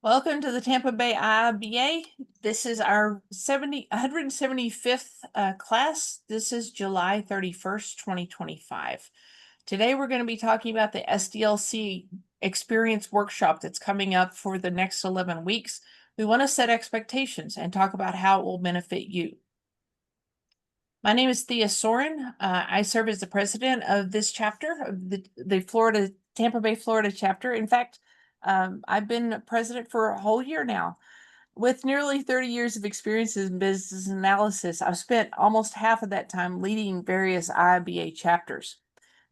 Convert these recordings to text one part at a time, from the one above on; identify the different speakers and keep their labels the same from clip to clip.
Speaker 1: Welcome to the Tampa Bay IIBA. This is our 175th class. This is July 31st, 2025. Today we're going to be talking about the SDLC experience workshop that's coming up for the next 11 weeks. We want to set expectations and talk about how it will benefit you. My name is TheaSoehren. I serve as the president of this chapter of the Tampa Bay, Florida chapter. In fact, I've been president for a whole year now. With nearly 30 years of experience in business analysis, I've spent almost half of that time leading various IIBA chapters.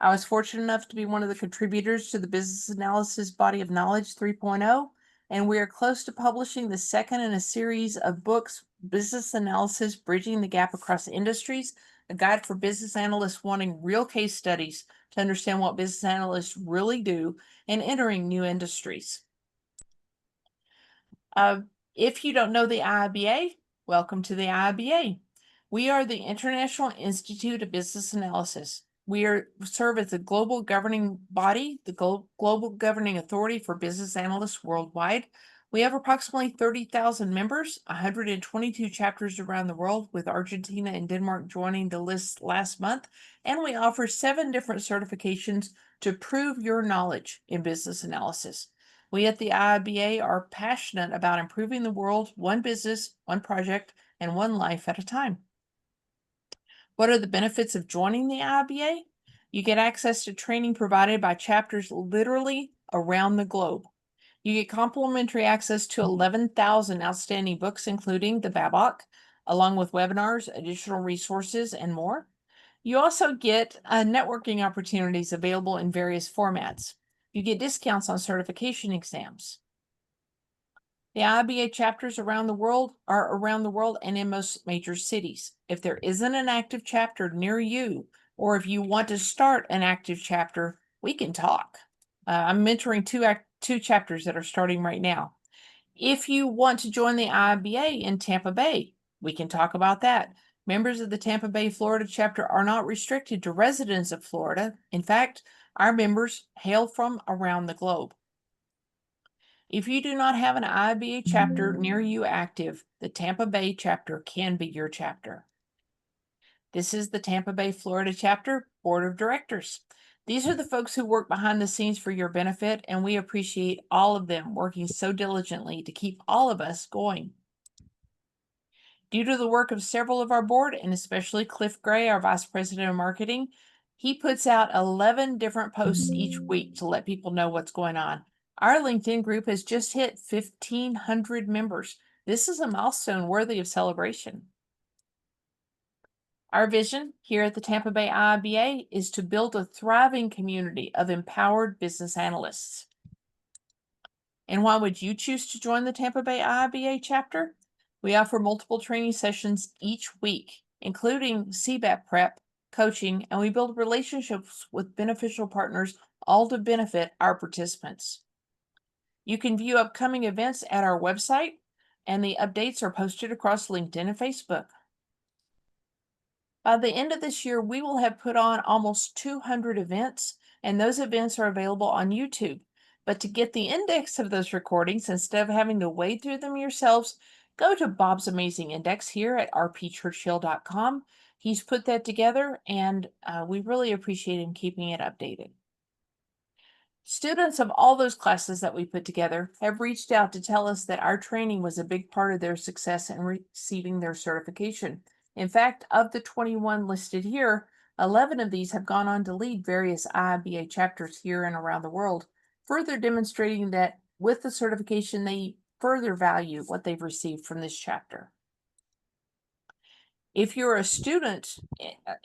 Speaker 1: I was fortunate enough to be one of the contributors to the Business Analysis Body of Knowledge 3.0, and we are close to publishing the second in a series of books, Business Analysis Bridging the Gap Across Industries, a guide for business analysts wanting real case studies to understand what business analysts really do and entering new industries. If you don't know the IIBA, welcome to the IIBA. We are the International Institute of Business Analysis. We serve as the global governing body, the global governing authority for business analysts worldwide. We have approximately 30,000 members, 122 chapters around the world, with Argentina and Denmark joining the list last month, and we offer 7 different certifications to prove your knowledge in business analysis. We at the IIBA are passionate about improving the world, one business, one project, and one life at a time. What are the benefits of joining the IIBA? You get access to training provided by chapters literally around the globe. You get complimentary access to 11,000 outstanding books, including the BABOK, along with webinars, additional resources, and more. You also get networking opportunities available in various formats. You get discounts on certification exams. The IIBA chapters around the world are around the world and in most major cities. If there isn't an active chapter near you, or if you want to start an active chapter, we can talk. I'm mentoring two chapters that are starting right now. If you want to join the IIBA in Tampa Bay, we can talk about that. Members of the Tampa Bay, Florida chapter are not restricted to residents of Florida. In fact, our members hail from around the globe. If you do not have an IIBA chapter near you active, the Tampa Bay chapter can be your chapter. This is the Tampa Bay, Florida chapter board of directors. These are the folks who work behind the scenes for your benefit, and we appreciate all of them working so diligently to keep all of us going. Due to the work of several of our board, and especially Cliff Gray, our vice president of marketing, he puts out 11 different posts each week to let people know what's going on. Our LinkedIn group has just hit 1,500 members. This is a milestone worthy of celebration. Our vision here at the Tampa Bay IIBA is to build a thriving community of empowered business analysts. And why would you choose to join the Tampa Bay IIBA chapter? We offer multiple training sessions each week, including CBAP prep, coaching, and we build relationships with beneficial partners, all to benefit our participants. You can view upcoming events at our website, and the updates are posted across LinkedIn and Facebook. By the end of this year, we will have put on almost 200 events, and those events are available on YouTube. But to get the index of those recordings, instead of having to wade through them yourselves, go to Bob's Amazing Index here at rpchurchill.com. He's put that together, and we really appreciate him keeping it updated. Students of all those classes that we put together have reached out to tell us that our training was a big part of their success in receiving their certification. In fact, of the 21 listed here, 11 of these have gone on to lead various IIBA chapters here and around the world, further demonstrating that with the certification, they further value what they've received from this chapter. If you're a student,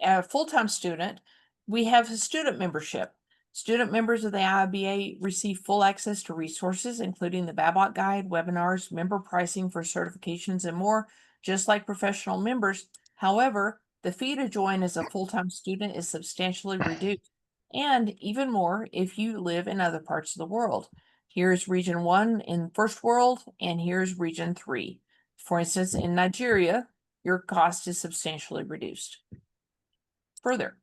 Speaker 1: a full-time student, we have a student membership. Student members of the IIBA receive full access to resources, including the BABOK guide, webinars, member pricing for certifications, and more, just like professional members. However, the fee to join as a full-time student is substantially reduced, and even more if you live in other parts of the world. Here's Region 1 in First World, and here's Region 3. For instance, in Nigeria, your cost is substantially reduced. Further,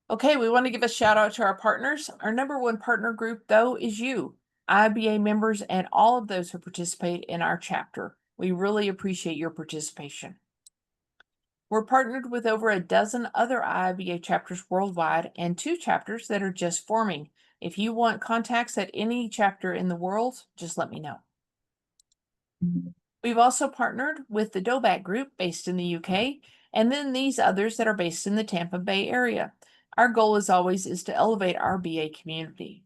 Speaker 1: okay, we want to give a shout out to our partners. Our #1 partner group, though, is you. IIBA members and all of those who participate in our chapter. We really appreciate your participation. We're partnered with over a dozen other IIBA chapters worldwide and 2 chapters that are just forming. If you want contacts at any chapter in the world, just let me know. We've also partnered with the DOBAC group based in the UK, and then these others that are based in the Tampa Bay area. Our goal, as always, is to elevate our BA community.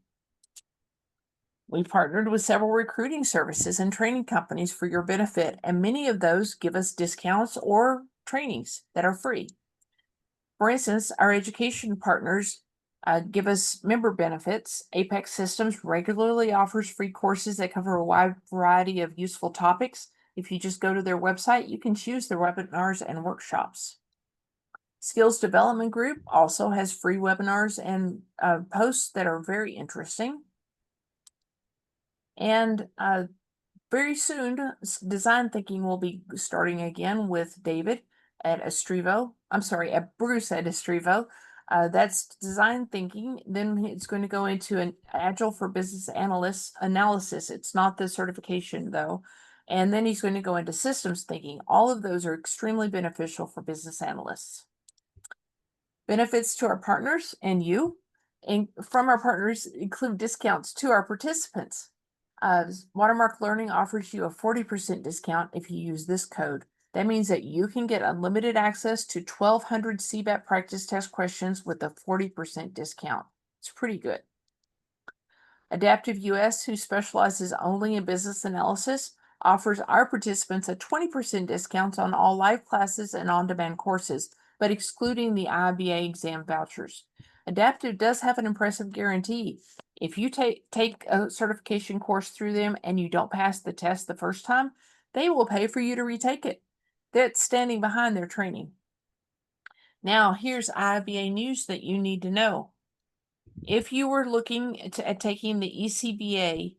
Speaker 1: We've partnered with several recruiting services and training companies for your benefit, and many of those give us discounts or trainings that are free. For instance, our education partners give us member benefits. Apex Systems regularly offers free courses that cover a wide variety of useful topics. If you just go to their website, you can choose their webinars and workshops. Skills Development Group also has free webinars and posts that are very interesting. And very soon, design thinking will be starting again with David at Estrevo. I'm sorry, at Bruce at Estrevo. That's design thinking. Then it's going to go into an Agile for Business Analysts analysis. It's not the certification though. And then he's going to go into systems thinking. All of those are extremely beneficial for business analysts. Benefits to our partners and you, and from our partners include discounts to our participants. Watermark Learning offers you a 40% discount if you use this code. That means that you can get unlimited access to 1,200 CBAT practice test questions with a 40% discount. It's pretty good. Adaptive US, who specializes only in business analysis, offers our participants a 20% discount on all live classes and on-demand courses, but excluding the IIBA exam vouchers. Adaptive does have an impressive guarantee. If you take a certification course through them and you don't pass the test the first time, they will pay for you to retake it. That's standing behind their training. Now, here's IIBA news that you need to know. If you were looking at taking the ECBA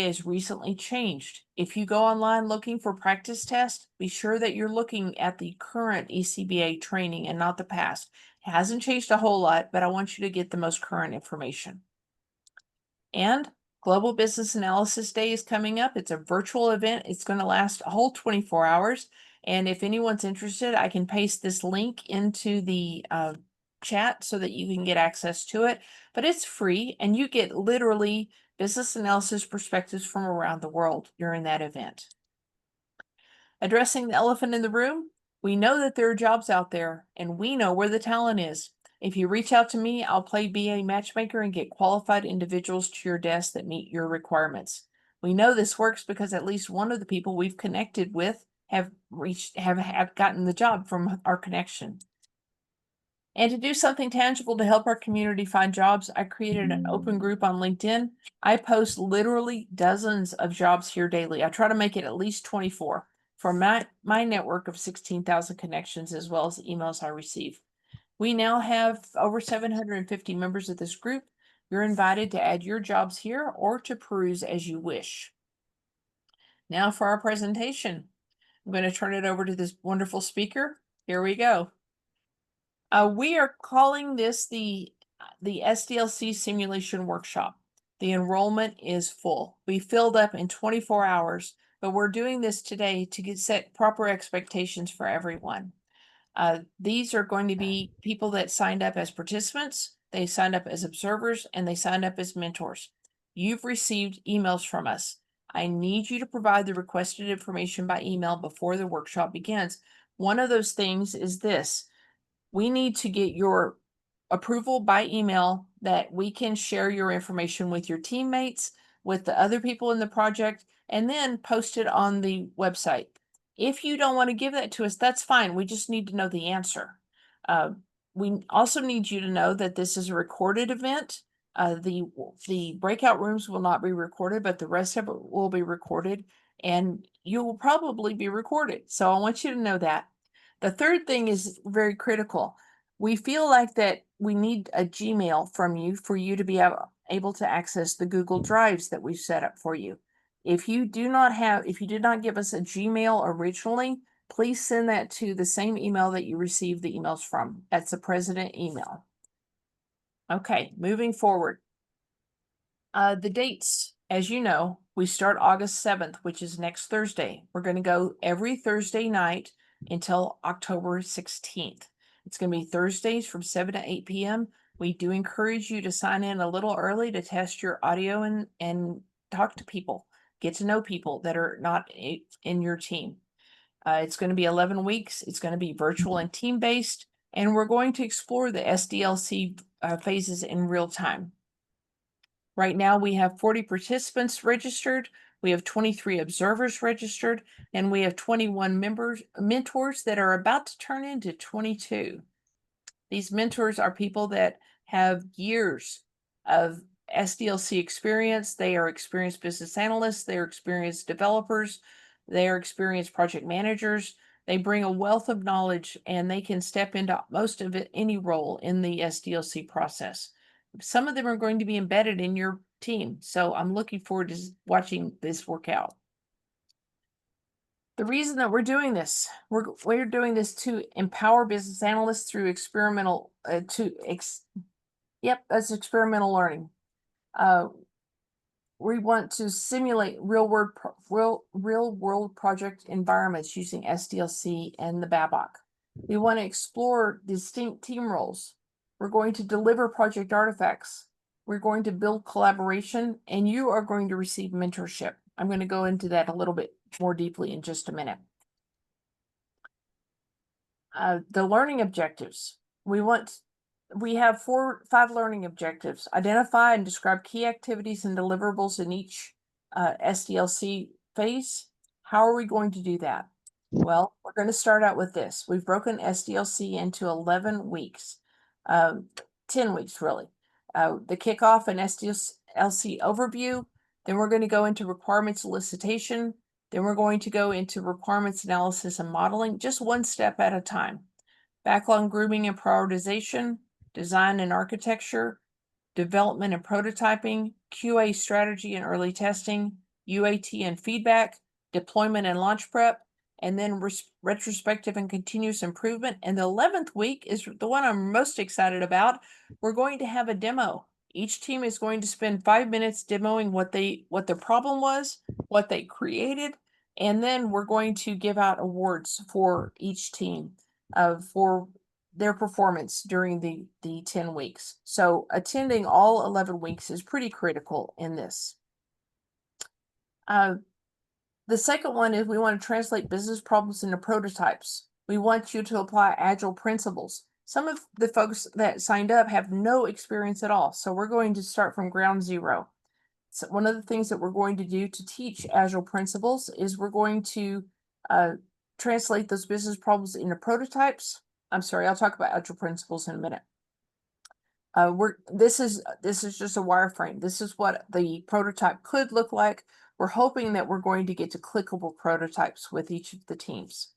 Speaker 1: has recently changed. If you go online looking for practice tests, be sure that you're looking at the current ECBA training and not the past. It hasn't changed a whole lot, but I want you to get the most current information. And Global Business Analysis Day is coming up. It's a virtual event. It's going to last a whole 24 hours. And if anyone's interested, I can paste this link into the chat so that you can get access to it. But it's free, and you get literally business analysis perspectives from around the world during that event. Addressing the elephant in the room, we know that there are jobs out there, and we know where the talent is. If you reach out to me, I'll play BA matchmaker and get qualified individuals to your desk that meet your requirements. We know this works because at least one of the people we've connected with have gotten the job from our connection. And to do something tangible to help our community find jobs, I created an open group on LinkedIn. I post literally dozens of jobs here daily. I try to make it at least 24 for my network of 16,000 connections, as well as the emails I receive. We now have over 750 members of this group. You're invited to add your jobs here or to peruse as you wish. Now for our presentation. I'm going to turn it over to this wonderful speaker. Here we go. We are calling this the SDLC simulation workshop. The enrollment is full. We filled up in 24 hours, but we're doing this today to set proper expectations for everyone. These are going to be people that signed up as participants, they signed up as observers, and they signed up as mentors. You've received emails from us. I need you to provide the requested information by email before the workshop begins. One of those things is this. We need to get your approval by email that we can share your information with your teammates, with the other people in the project, and then post it on the website. If you don't want to give that to us, that's fine. We just need to know the answer. We also need you to know that this is a recorded event. The breakout rooms will not be recorded, but the rest of it will be recorded, and you will probably be recorded. So I want you to know that. The third thing is very critical. We feel like that we need a Gmail from you for you to be able to access the Google Drives that we've set up for you. If you did not give us a Gmail originally, please send that to the same email that you received the emails from. That's the president email. Okay, moving forward. The dates As you know, we start August 7th, which is next Thursday. We're going to go every Thursday night until October 16th. It's going to be Thursdays from 7 to 8 p.m. We do encourage you to sign in a little early to test your audio and talk to people, get to know people that are not in your team. It's going to be 11 weeks. It's going to be virtual and team-based, and we're going to explore the SDLC phases in real time. Right now, we have 40 participants registered, we have 23 observers registered, and we have 21 mentors that are about to turn into 22. These mentors are people that have years of SDLC experience. They are experienced business analysts, they are experienced developers, they are experienced project managers. They bring a wealth of knowledge and they can step into most of it, any role in the SDLC process. Some of them are going to be embedded in your team, so I'm looking forward to watching this work out. The reason that we're doing this, we're doing this to empower business analysts through experimental, that's experimental learning. We want to simulate real world project environments using SDLC and the BABOK. We want to explore distinct team roles. We're going to deliver project artifacts. We're going to build collaboration, and you are going to receive mentorship. I'm going to go into that a little bit more deeply in just a minute. The learning objectives. We have 5 learning objectives. Identify and describe key activities and deliverables in each SDLC phase. How are we going to do that? Well, we're going to start out with this. We've broken SDLC into 11 weeks, 10 weeks really. The kickoff and SDLC overview. Then we're going to go into requirements elicitation. Then we're going to go into requirements analysis and modeling, just one step at a time. Backlog grooming and prioritization, design and architecture, development and prototyping, QA strategy and early testing, UAT and feedback, deployment and launch prep, and then retrospective and continuous improvement. And the 11th week is the one I'm most excited about. We're going to have a demo. Each team is going to spend 5 minutes demoing what the problem was, what they created, and then we're going to give out awards for each team for their performance during the 10 weeks. So attending all 11 weeks is pretty critical in this. The second one is we want to translate business problems into prototypes. We want you to apply agile principles. Some of the folks that signed up have no experience at all, so we're going to start from ground zero. So one of the things that we're going to do to teach agile principles is we're going to translate those business problems into prototypes. I'm sorry, I'll talk about agile principles in a minute. This is just a wireframe. This is what the prototype could look like. We're hoping that we're going to get to clickable prototypes with each of the teams.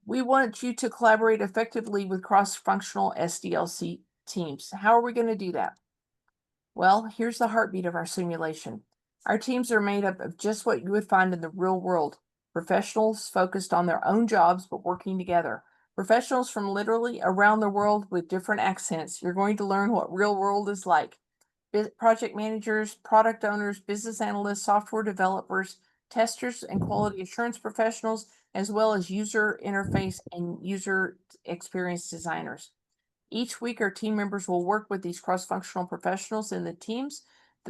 Speaker 1: We want you to collaborate effectively with cross-functional SDLC teams. How are we going to do that? Well, here's the heartbeat of our simulation. Our teams are made up of just what you would find in the real world. Professionals focused on their own jobs but working together. Professionals from literally around the world with different accents. You're going to learn what real world is like. Project managers, product owners, business analysts, software developers, testers, and quality assurance professionals, as well as user interface and user experience designers. Each week, our team members will work with these cross-functional professionals in the teams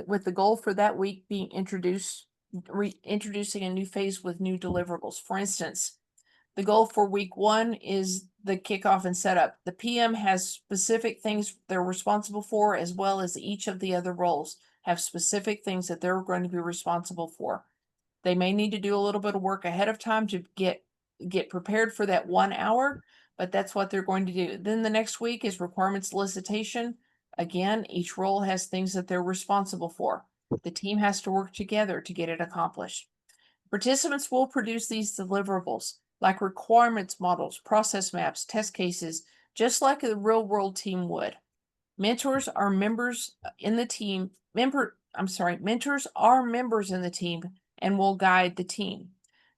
Speaker 1: with the goal for that week being introducing a new phase with new deliverables. For instance, the goal for week 1 is the kickoff and setup. The PM has specific things they're responsible for, as well as each of the other roles have specific things that they're going to be responsible for. They may need to do a little bit of work ahead of time to get prepared for that 1 hour, but that's what they're going to do. Then the next week is requirements elicitation. Again, each role has things that they're responsible for. The team has to work together to get it accomplished. Participants will produce these deliverables like requirements models, process maps, test cases, just like a real world team would. Mentors are members in the team. Mentors are members in the team and will guide the team.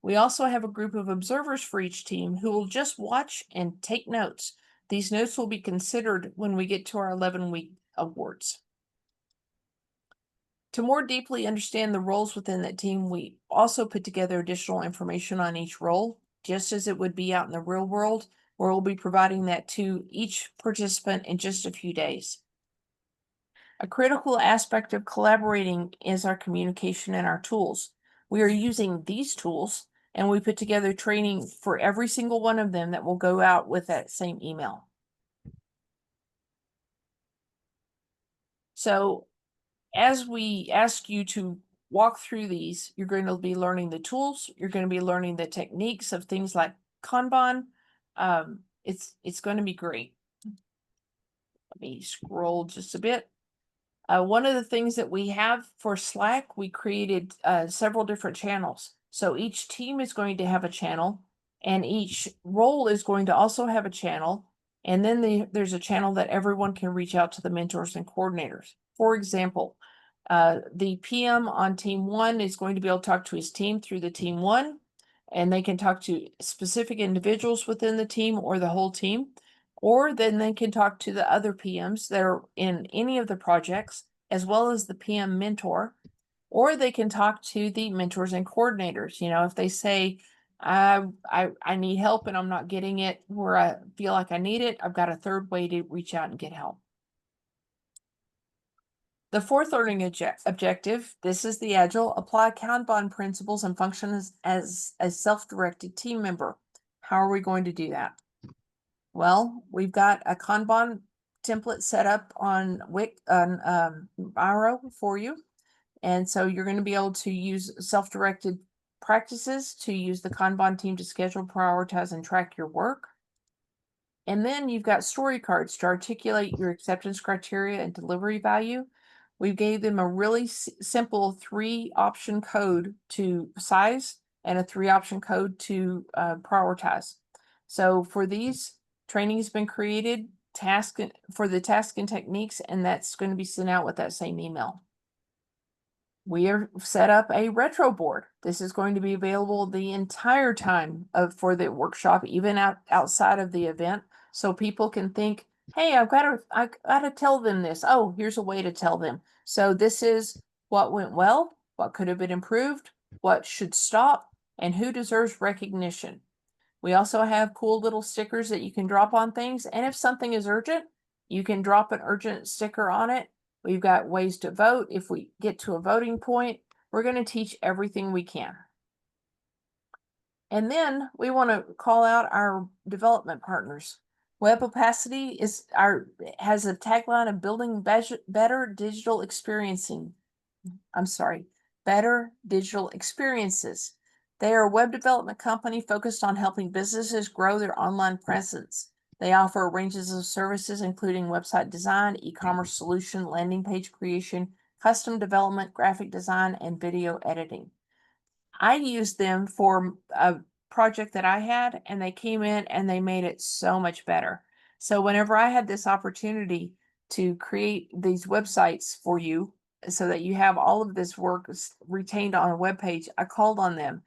Speaker 1: We also have a group of observers for each team who will just watch and take notes. These notes will be considered when we get to our 11-week awards. To more deeply understand the roles within that team, we also put together additional information on each role, just as it would be out in the real world, where we'll be providing that to each participant in just a few days. A critical aspect of collaborating is our communication and our tools. We are using these tools, and we put together training for every single one of them that will go out with that same email. So as we ask you to walk through these, you're going to be learning the tools, you're going to be learning the techniques of things like Kanban. It's going to be great. Let me scroll just a bit. One of the things that we have for Slack, we created several different channels. So each team is going to have a channel, and each role is going to also have a channel. And then there's a channel that everyone can reach out to the mentors and coordinators. For example, the PM on team 1 is going to be able to talk to his team through the team 1, and they can talk to specific individuals within the team or the whole team. Or then they can talk to the other PMs that are in any of the projects, as well as the PM mentor, or they can talk to the mentors and coordinators. You know, if they say, I need help and I'm not getting it where I feel like I need it, I've got a third way to reach out and get help. The fourth learning objective, this is the Agile, apply Kanban principles and function as a self-directed team member. How are we going to do that? Well, we've got a Kanban template set up on Miro for you. And so you're going to be able to use self-directed practices to use the Kanban team to schedule, prioritize, and track your work. And then you've got story cards to articulate your acceptance criteria and delivery value. We gave them a really simple 3-option code to size and a 3-option code to prioritize. So for these, training has been created for the task and techniques, and that's going to be sent out with that same email. We are set up a retro board. This is going to be available the entire time for the workshop, even outside of the event, so people can think, hey, I gotta tell them this. Oh, here's a way to tell them. So this is what went well, what could have been improved, what should stop, and who deserves recognition. We also have cool little stickers that you can drop on things. And if something is urgent, you can drop an urgent sticker on it. We've got ways to vote. If we get to a voting point, we're going to teach everything we can. And then we want to call out our development partners. Web Opacity has a tagline of building better digital experiences. They are a web development company focused on helping businesses grow their online presence. They offer ranges of services, including website design, e-commerce solution, landing page creation, custom development, graphic design, and video editing. I used them for a project that I had, and they came in and they made it so much better. So whenever I had this opportunity to create these websites for you so that you have all of this work retained on a web page, I called on them.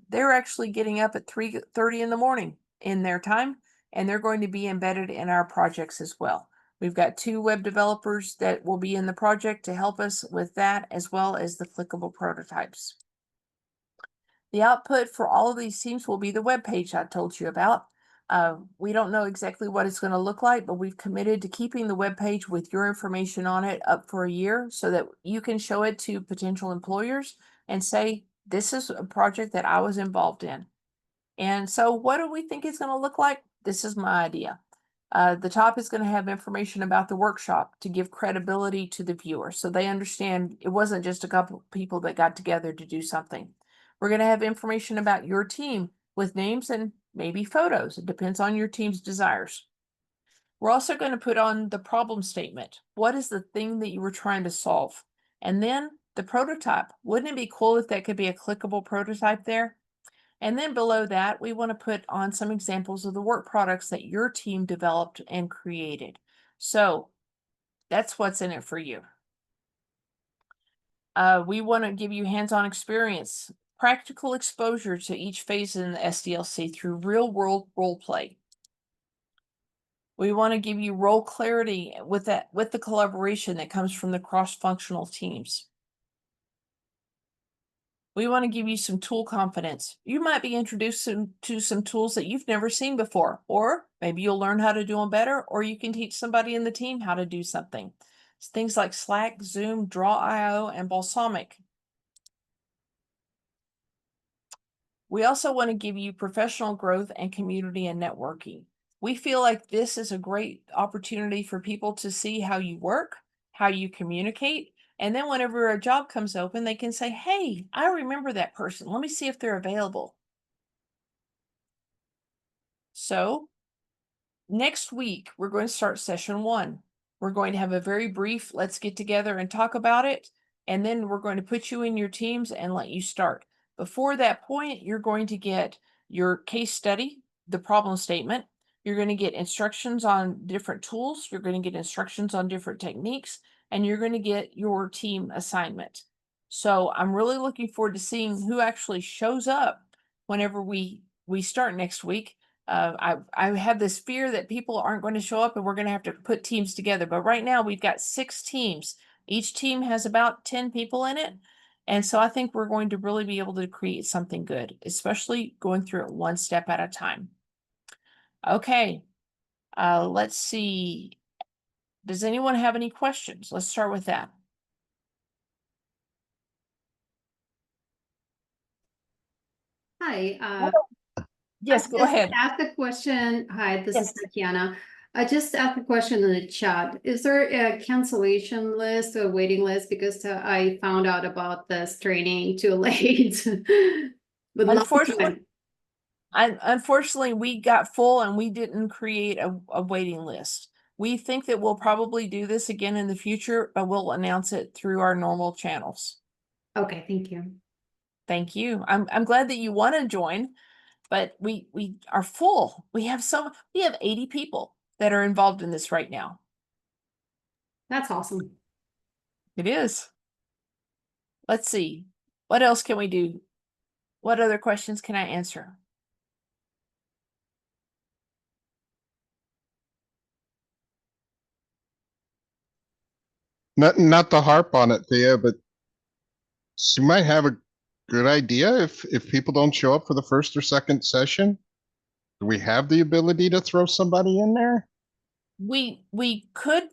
Speaker 1: They're actually getting up at 3:30 in the morning in their time, and they're going to be embedded in our projects as well. We've got 2 web developers that will be in the project to help us with that, as well as the clickable prototypes. The output for all of these teams will be the web page I told you about. We don't know exactly what it's going to look like, but we've committed to keeping the web page with your information on it up for a year so that you can show it to potential employers and say, this is a project that I was involved in. And so what do we think it's going to look like? This is my idea. The top is going to have information about the workshop to give credibility to the viewer so they understand it wasn't just a couple of people that got together to do something. We're going to have information about your team with names and maybe photos. It depends on your team's desires. We're also going to put on the problem statement. What is the thing that you were trying to solve? And then the prototype. Wouldn't it be cool if that could be a clickable prototype there? And then below that, we want to put on some examples of the work products that your team developed and created. So that's what's in it for you. We want to give you hands-on experience, practical exposure to each phase in the SDLC through real-world role play. We want to give you role clarity with the collaboration that comes from the cross-functional teams. We want to give you some tool confidence. You might be introduced to some tools that you've never seen before, or maybe you'll learn how to do them better, or you can teach somebody in the team how to do something. It's things like Slack, Zoom, Draw.io, and Balsamiq. We also want to give you professional growth and community and networking. We feel like this is a great opportunity for people to see how you work, how you communicate, and then whenever a job comes open, they can say, hey, I remember that person. Let me see if they're available. So next week, we're going to start session 1. We're going to have a very brief, let's get together and talk about it. And then we're going to put you in your teams and let you start. Before that point, you're going to get your case study, the problem statement. You're going to get instructions on different tools. You're going to get instructions on different techniques, and you're going to get your team assignment. So I'm really looking forward to seeing who actually shows up whenever we start next week. I have this fear that people aren't going to show up and we're going to have to put teams together. But right now we've got 6 teams. Each team has about 10 people in it. And so I think we're going to really be able to create something good, especially going through it one step at a time. Okay, let's see. Does anyone have any questions? Let's start with that.
Speaker 2: Hi.
Speaker 1: Yes, go ahead.
Speaker 2: Ask a question. Hi, this
Speaker 1: Yes.
Speaker 2: is Tatiana. I just asked a question in the chat. Is there a cancellation list or waiting list? Because I found out about this training too late. Would love to.
Speaker 1: Unfortunately, we got full and we didn't create a waiting list. We think that we'll probably do this again in the future, but we'll announce it through our normal channels.
Speaker 2: Okay, thank you.
Speaker 1: Thank you. I'm glad that you want to join, but we are full. We have 80 people that are involved in this right now.
Speaker 2: That's awesome.
Speaker 1: It is. Let's see. What else can we do? What other questions can I answer?
Speaker 3: Not to harp on it, Thea, but you might have a good idea if people don't show up for the first or second session. Do we have the ability to throw somebody in there?
Speaker 1: We could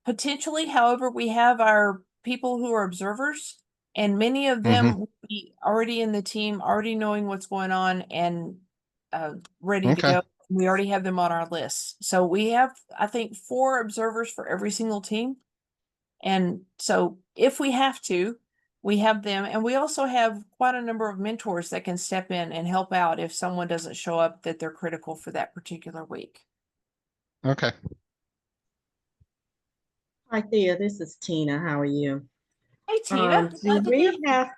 Speaker 1: potentially, however, we have our people who are observers, and many of them will be already in the team, already knowing what's going on and ready to
Speaker 3: Okay.
Speaker 1: go. We already have them on our list. So we have, I think, 4 observers for every single team. And so if we have to, we have them. And we also have quite a number of mentors that can step in and help out if someone doesn't show up that they're critical for that particular week.
Speaker 3: Okay.
Speaker 4: Hi Thea, this is Tina. How are you?
Speaker 1: Hey Tina,
Speaker 4: Do we have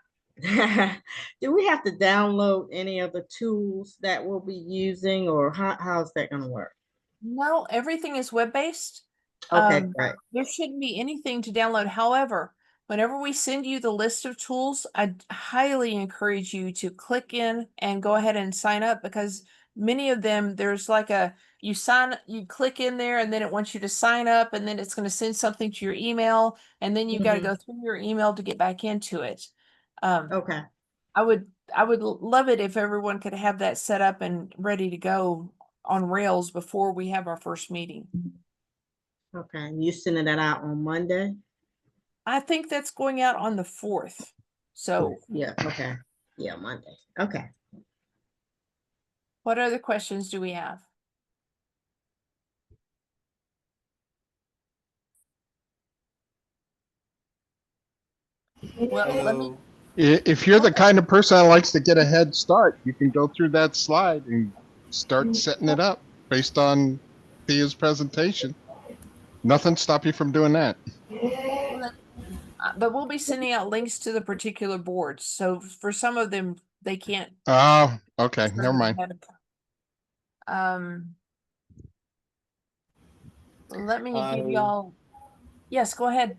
Speaker 4: do we have to download any of the tools that we'll be using, or how's that going to work?
Speaker 1: No, everything is web-based.
Speaker 4: Okay, great.
Speaker 1: There shouldn't be anything to download. However, whenever we send you the list of tools, I highly encourage you to click in and go ahead and sign up, because many of them, there's like you click in there and then it wants you to sign up, and then it's going to send something to your email, and then you've got to go through your email to get back into it.
Speaker 4: Okay.
Speaker 1: I would love it if everyone could have that set up and ready to go on rails before we have our first meeting.
Speaker 4: Okay, you sending that out on Monday?
Speaker 1: I think that's going out on the 4th. So
Speaker 4: yeah, okay. Yeah, Monday. Okay.
Speaker 1: what other questions do we have? Well, let me.
Speaker 3: If you're the kind of person that likes to get a head start, you can go through that slide and start setting it up based on Thea's presentation. Nothing stop you from doing that.
Speaker 1: But we'll be sending out links to the particular boards. So for some of them, they can't.
Speaker 3: Oh, okay. Never mind.
Speaker 1: Let me give y'all. Yes, go ahead.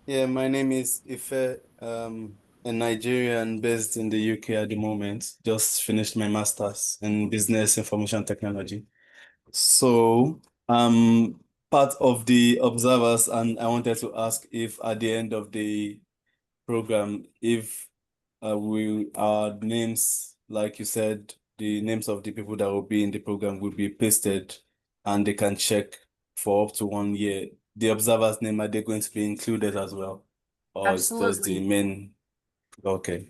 Speaker 5: Yeah, my name is Ife, a Nigerian based in the UK at the moment. Just finished my master's in business information technology. So I'm part of the observers, and I wanted to ask if at the end of the program, if our names, like you said, the names of the people that will be in the program will be pasted, and they can check for up to 1 year. The observer's name, are they going to be included as well? Or it's just the
Speaker 1: Absolutely.
Speaker 5: main? Okay.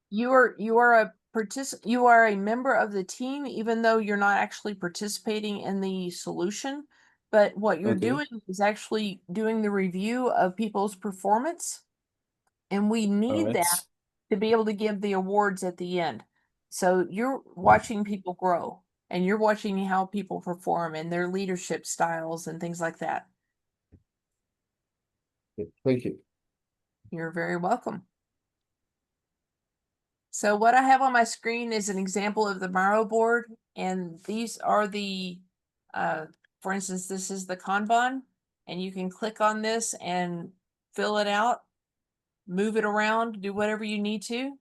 Speaker 1: You are you are a member of the team, even though you're not actually participating in the solution. But what you're
Speaker 5: Okay.
Speaker 1: doing is actually doing the review of people's performance, and we
Speaker 5: All
Speaker 1: need
Speaker 5: right.
Speaker 1: that to be able to give the awards at the end. So you're watching people grow, and you're watching how people perform and their leadership styles and things like that.
Speaker 5: Thank you.
Speaker 1: You're very welcome. So what I have on my screen is an example of the Miro board, and these are the, for instance, this is the Kanban, and you can click on this and fill it out, move it around, do whatever you need to.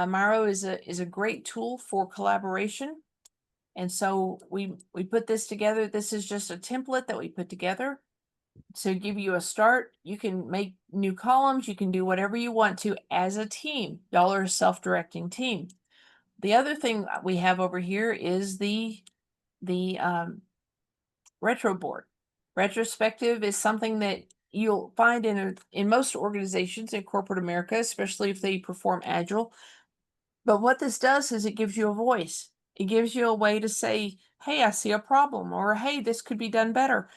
Speaker 1: Miro is a great tool for collaboration, and so we put this together. This is just a template that we put together to give you a start. You can make new columns. You can do whatever you want to as a team. Y'all are a self-directing team. The other thing we have over here is the retro board. Retrospective is something that you'll find in most organizations in corporate America, especially if they perform agile. But what this does is it gives you a voice. It gives you a way to say, hey, I see a problem, or hey, this could be done better.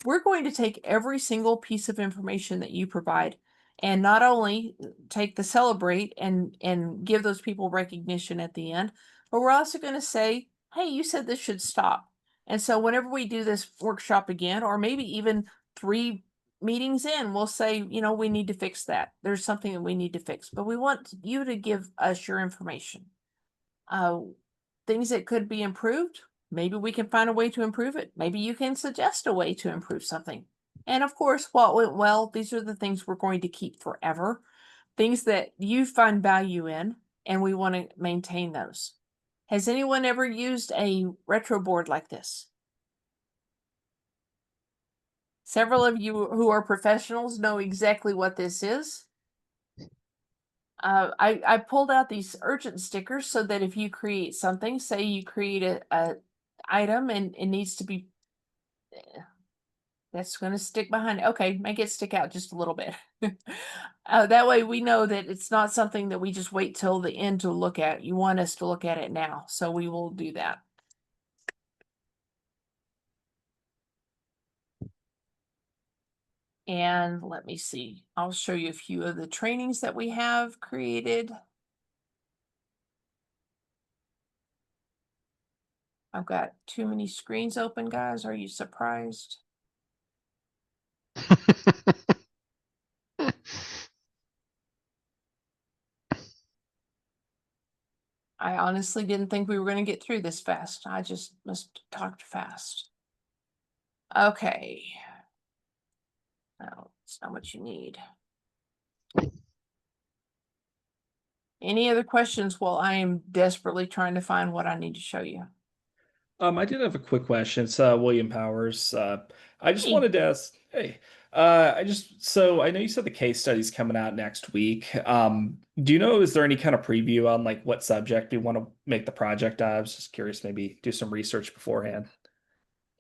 Speaker 1: We're going to take every single piece of information that you provide and not only take the celebrate and give those people recognition at the end, but we're also going to say, hey, you said this should stop. And so whenever we do this workshop again, or maybe even 3 meetings in, we'll say, you know, we need to fix that. There's something that we need to fix, but we want you to give us your information. Things that could be improved. Maybe we can find a way to improve it. Maybe you can suggest a way to improve something. And of course, what went well, these are the things we're going to keep forever. Things that you find value in, and we want to maintain those. Has anyone ever used a retro board like this? Several of you who are professionals know exactly what this is. I pulled out these urgent stickers so that if you create something, say you create a item and it needs to be, that's going to stick behind it. Okay, make it stick out just a little bit. That way we know that it's not something that we just wait till the end to look at. You want us to look at it now, so we will do that. And let me see. I'll show you a few of the trainings that we have created. I've got too many screens open, guys. Are you surprised? I honestly didn't think we were going to get through this fast. I just must have talked fast. Okay. No, it's not what you need. Any other questions while I am desperately trying to find what I need to show you?
Speaker 6: I did have a quick question. It's William Powers. I just
Speaker 1: Hey.
Speaker 6: wanted to ask, hey, so I know you said the case study's coming out next week. Do you know, is there any kind of preview on like what subject you want to make the project on? I was just curious, maybe do some research beforehand.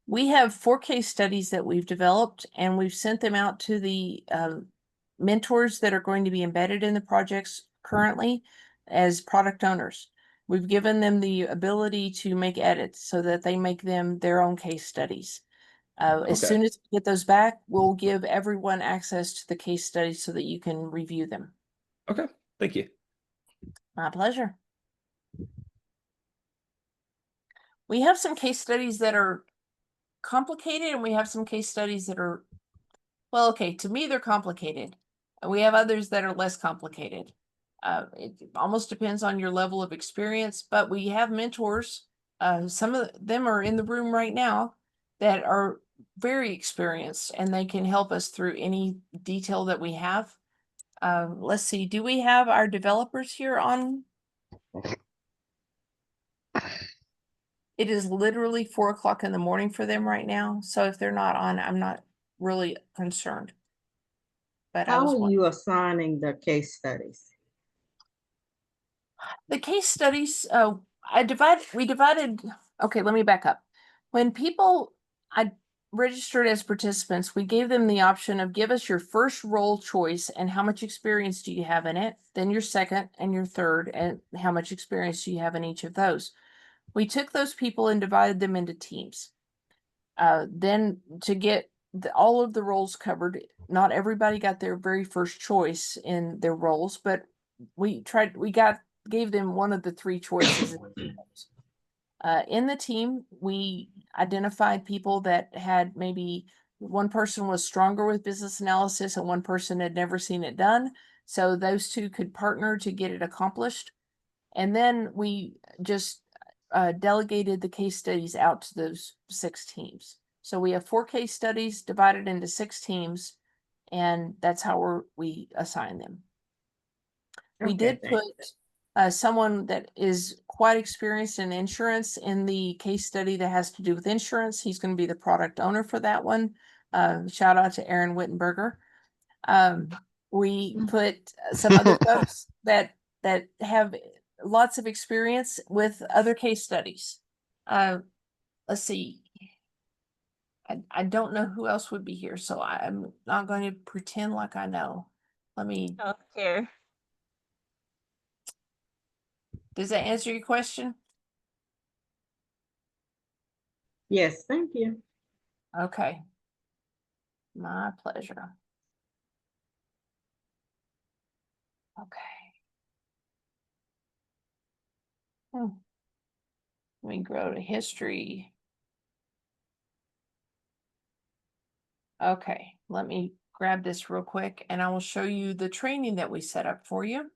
Speaker 1: We have 4 case studies that we've developed, and we've sent them out to the mentors that are going to be embedded in the projects currently as product owners. We've given them the ability to make edits so that they make them their own case studies. As
Speaker 6: Okay.
Speaker 1: soon as we get those back, we'll give everyone access to the case studies so that you can review them.
Speaker 6: Okay. Thank you.
Speaker 1: My pleasure. We have some case studies that are complicated, and we have some case studies that are, well, okay, to me, they're complicated. And we have others that are less complicated. It almost depends on your level of experience, but we have mentors. Some of them are in the room right now that are very experienced, and they can help us through any detail that we have. Let's see, do we have our developers here on? It is literally 4 o'clock in the morning for them right now. So if they're not on, I'm not really concerned. But
Speaker 4: How are you assigning the case studies?
Speaker 1: The case studies, we divided, okay, let me back up. When people, I registered as participants, we gave them the option of give us your first role choice and how much experience do you have in it, then your second and your third, and how much experience do you have in each of those. We took those people and divided them into teams. Then to get all of the roles covered, not everybody got their very first choice in their roles, but gave them one of the three choices. In the team, we identified people that had maybe one person was stronger with business analysis and one person had never seen it done. So those two could partner to get it accomplished. And then we just delegated the case studies out to those 6 teams. So we have 4 case studies divided into 6 teams, and that's how we assign them. We did put someone that is quite experienced in insurance in the case study that has to do with insurance. He's going to be the product owner for that one. Shout out to Aaron Wittenberger. We put some other folks that have lots of experience with other case studies. Let's see. I don't know who else would be here, so I'm not going to pretend like I know. Let me.
Speaker 7: Okay.
Speaker 1: Does that answer your question?
Speaker 4: Yes, thank you.
Speaker 1: Okay. My pleasure. Okay. Let me go to history. Okay, let me grab this real quick and I will show you the training that we set up for you.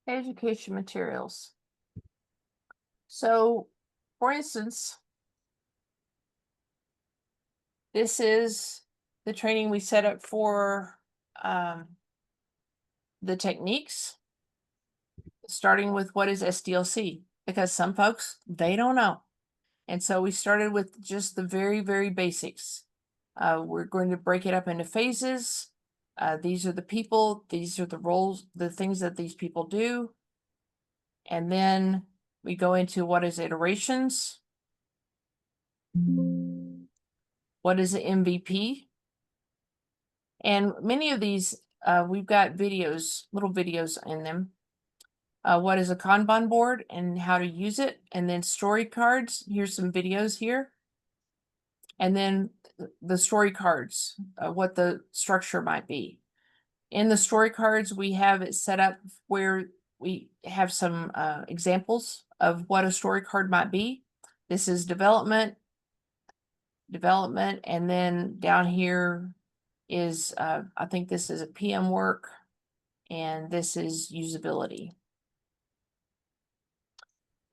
Speaker 1: Education materials. So, for instance, this is the training we set up for the techniques, starting with what is SDLC, because some folks, they don't know. And so we started with just the very, very basics. We're going to break it up into phases. These are the people, these are the roles, the things that these people do. And then we go into what is iterations. What is an MVP? And many of these, we've got videos, little videos in them. What is a Kanban board and how to use it. And then story cards. Here's some videos here. And then the story cards, what the structure might be. In the story cards, we have it set up where we have some examples of what a story card might be. This is development, and then down here is, I think this is a PM work, and this is usability.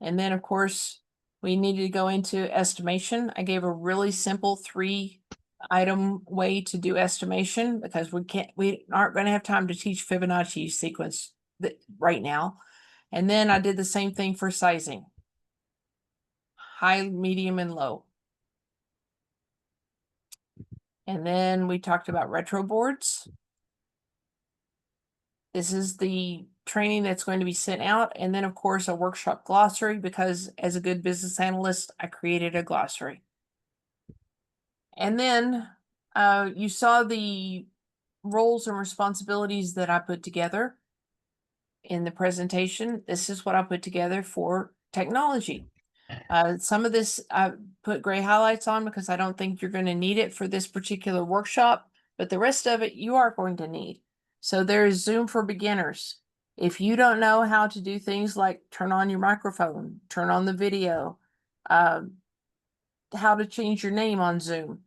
Speaker 1: And then, of course, we needed to go into estimation. I gave a really simple 3-item way to do estimation because we aren't going to have time to teach Fibonacci sequence right now. And then I did the same thing for sizing. High, medium, and low. And then we talked about retro boards. This is the training that's going to be sent out. And then, of course, a workshop glossary, because as a good business analyst, I created a glossary. And then you saw the roles and responsibilities that I put together in the presentation. This is what I put together for technology. Some of this I put gray highlights on because I don't think you're going to need it for this particular workshop, but the rest of it you are going to need. So there's Zoom for beginners. If you don't know how to do things like turn on your microphone, turn on the video, how to change your name on Zoom,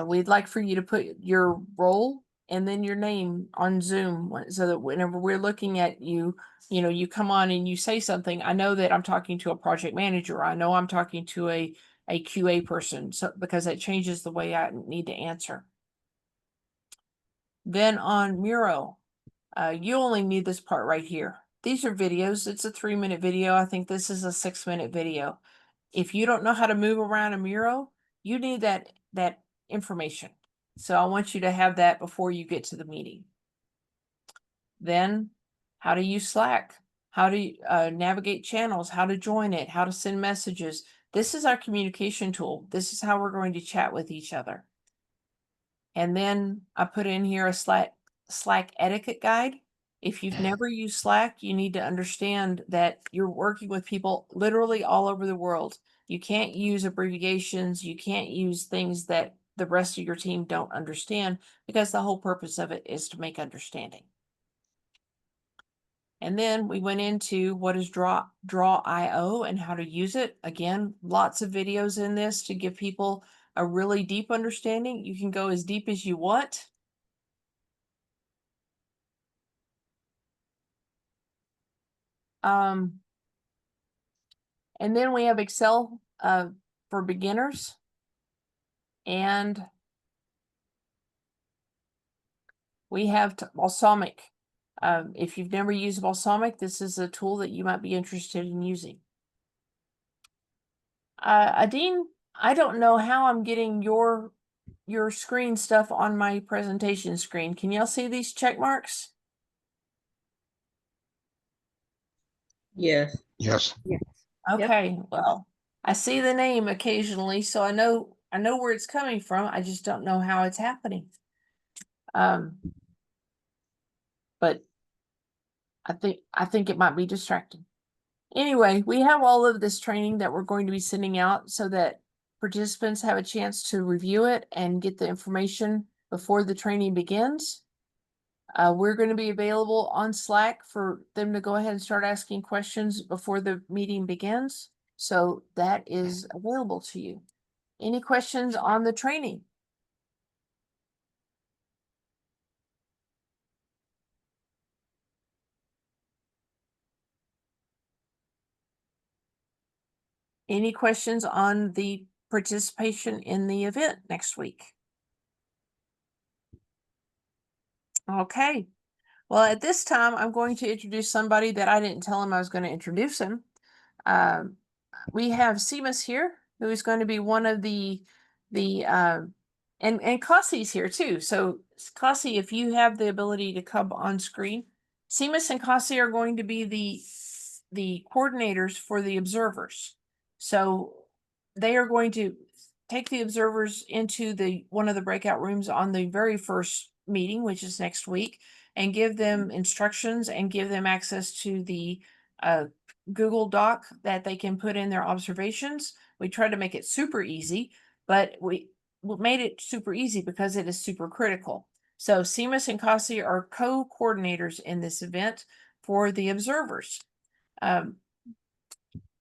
Speaker 1: we'd like for you to put your role and then your name on Zoom so that whenever we're looking at you, you know, you come on and you say something. I know that I'm talking to a project manager. I know I'm talking to a a QA person, so because that changes the way I need to answer. Then on Miro, you only need this part right here. These are videos. It's a 3-minute video. I think this is a 6-minute video. If you don't know how to move around a Miro, you need that information. So I want you to have that before you get to the meeting. Then how to use Slack, how to navigate channels, how to join it, how to send messages. This is our communication tool. This is how we're going to chat with each other. And then I put in here a Slack etiquette guide. If you've never used Slack, you need to understand that you're working with people literally all over the world. You can't use abbreviations. You can't use things that the rest of your team don't understand, because the whole purpose of it is to make understanding. And then we went into what is Draw.io and how to use it. Again, lots of videos in this to give people a really deep understanding. You can go as deep as you want. And then we have Excel for beginners. And we have Balsamic. If you've never used Balsamic, this is a tool that you might be interested in using. Adine, I don't know how I'm getting your screen stuff on my presentation screen. Can y'all see these check marks?
Speaker 4: Yes.
Speaker 3: Yes.
Speaker 1: Okay, well, I see the name occasionally, so I know where it's coming from. I just don't know how it's happening. But I think it might be distracting. Anyway, we have all of this training that we're going to be sending out so that participants have a chance to review it and get the information before the training begins. We're going to be available on Slack for them to go ahead and start asking questions before the meeting begins. So that is available to you. Any questions on the training? Any questions on the participation in the event next week? Okay. Well, at this time, I'm going to introduce somebody that I didn't tell him I was going to introduce him. We have Seamus here, who is going to be one of and Cassie's here too. So Cassie, if you have the ability to come on screen, Seamus and Cassie are going to be the coordinators for the observers. So they are going to take the observers into one of the breakout rooms on the very first meeting, which is next week, and give them instructions and give them access to the Google Doc that they can put in their observations. We try to make it super easy, but we made it super easy because it is super critical. So Seamus and Cassie are co-coordinators in this event for the observers.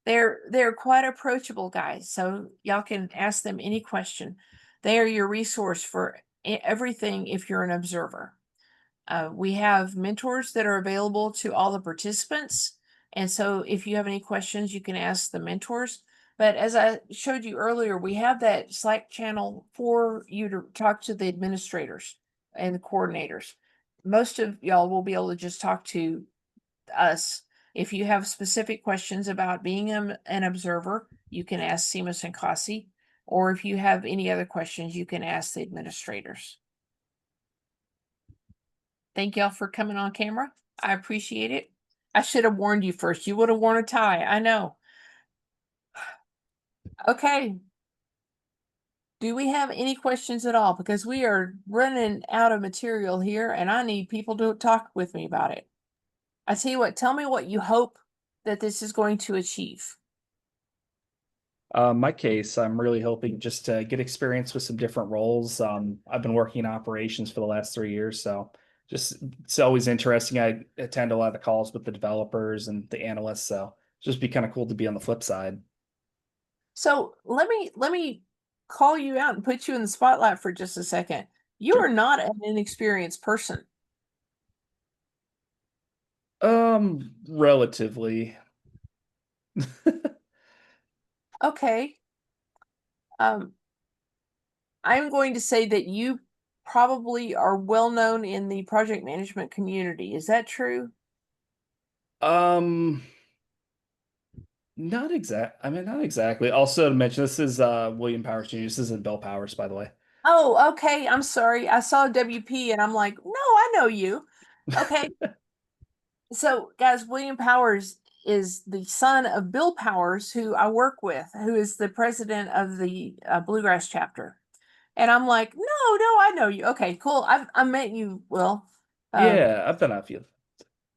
Speaker 1: They're quite approachable guys, so y'all can ask them any question. They are your resource for everything if you're an observer. We have mentors that are available to all the participants. And so if you have any questions, you can ask the mentors. But as I showed you earlier, we have that Slack channel for you to talk to the administrators and the coordinators. Most of y'all will be able to just talk to us. If you have specific questions about being an observer, you can ask Seamus and Cassie. Or if you have any other questions, you can ask the administrators. Thank y'all for coming on camera. I appreciate it. I should have warned you first. You would have worn a tie. I know. Okay. Do we have any questions at all? Because we are running out of material here and I need people to talk with me about it. I tell you what, tell me what you hope that this is going to achieve.
Speaker 6: My case, I'm really hoping just to get experience with some different roles. I've been working in operations for the last 3 years, so it's always interesting. I attend a lot of the calls with the developers and the analysts, so just be kind of cool to be on the flip side.
Speaker 1: So let me call you out and put you in the spotlight for just a second. You are not an inexperienced person.
Speaker 6: Relatively.
Speaker 1: Okay. I'm going to say that you probably are well known in the project management community. Is that true?
Speaker 6: Not exactly. Also to mention, this is William Powers Jr. This isn't Bill Powers, by the way.
Speaker 1: Oh, okay. I'm sorry. I saw WP and I'm like, no, I know you. Okay. So, guys, William Powers is the son of Bill Powers, who I work with, who is the president of the Bluegrass chapter. And I'm like, no, I know you. Okay, cool. I met you, Will.
Speaker 6: Yeah, I've done a few.